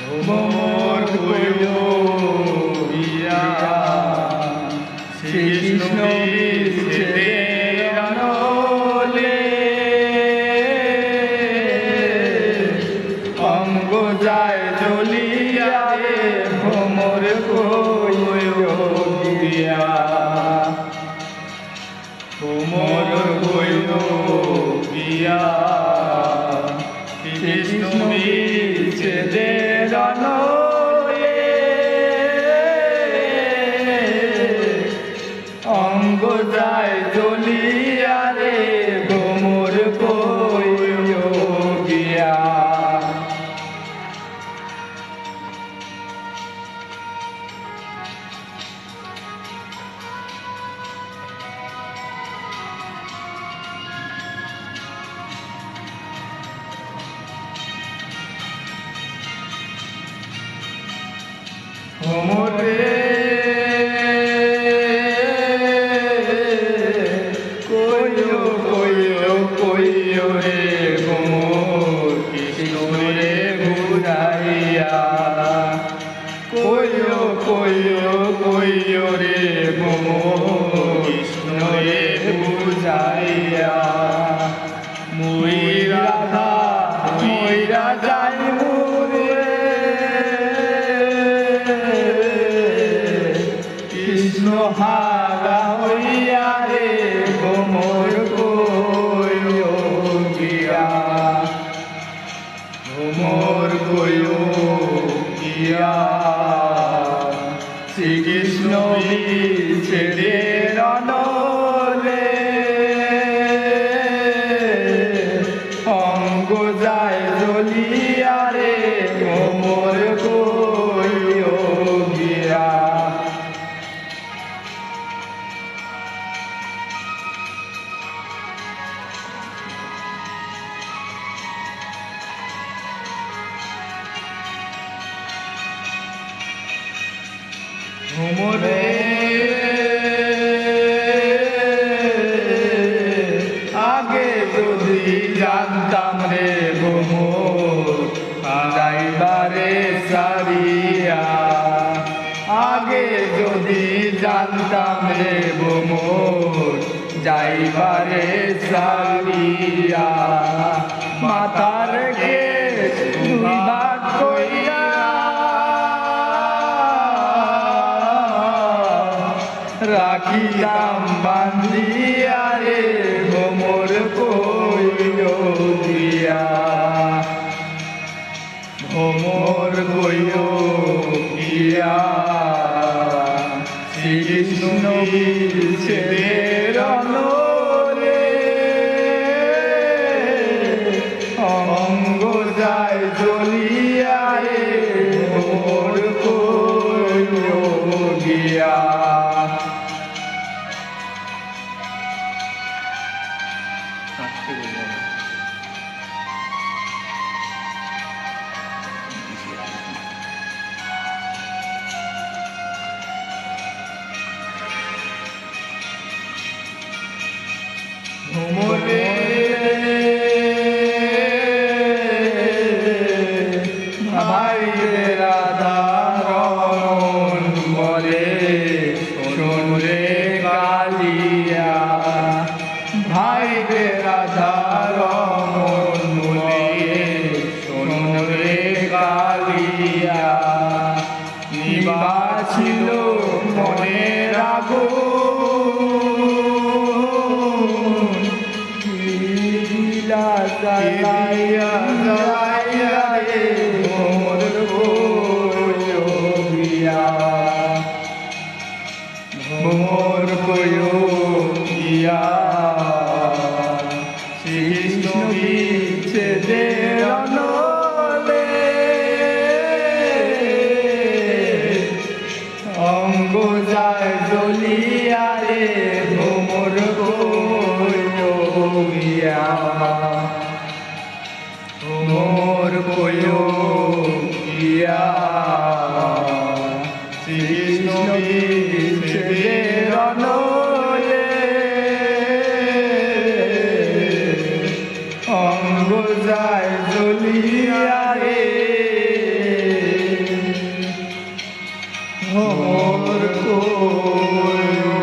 ভ্রমর কইল গিয়া শ্রীকৃষ্ণ বিচ্ছেদে রণলে অঙ্গ যায় জ্বলিয়া রে ভ্রমর কইল গিয়া ভ্রমর কইল গিয়া শ্রীকৃষ্ণ বিচ্ছেদে রণলে অঙ্গ যায় জ্বলিয়া রে ভ্রমর কইল গিয়া ভ্রমরে কইও কইও কইও রে ভ্রমর কৃষ্ণ রে বুঝাইয়া কইও কইও কইও রে ভ্রমর কৃষ্ণ রে বুঝাইয়া মুই রাধা মইরা যাই কৃষ্ণ হারা হইয়া রে ভ্রমর কইল গিয়া ভ্রমর কইল গিয়া শ্রীকৃষ্ণ বিচ্ছেদে রণলে অঙ্গ যায় জ্বলিয়া রে ভ্রমর কইল গিয়া ভ্রমরে আগে যদি জানতাম রে ভ্রমর যাইবারে সারিয়া আগে যদি জানতাম রে ভ্রমর যাইবারে সারিয়া মাতার কে ভাগ কইয়া রাখিতাম বান্ধিয়া রে ভ্রমর কইল গিয়া ভ্রমর কইল গিয়া শ্রীকৃষ্ণ বিচ্ছেদে রণলে অঙ্গ যায় জ্বলিয়া রে ভ্রমর কইল গিয়া ভ্রমরে ভাই রাধা রমণ বলে শোন রে কালিয়া ভাই রাধা রমণ বলে শোন রে কালিয়া নিবাছিল মনে রাখো জ্বালাইয়া জ্বালাইয়া রে ভ্রমর কইল গিয়া ভ্রমর কইল গিয়া শ্রীকৃষ্ণ বিচ্ছেদে রণলে অঙ্গ যায় জ্বলিয়া রে ভ্রমর কইল গিয়া ভ্রমর কইল গিয়া শ্রীকৃষ্ণ বিচ্ছেদে রণলে অঙ্গ যায় জ্বলিয়া রে মোর কয়ো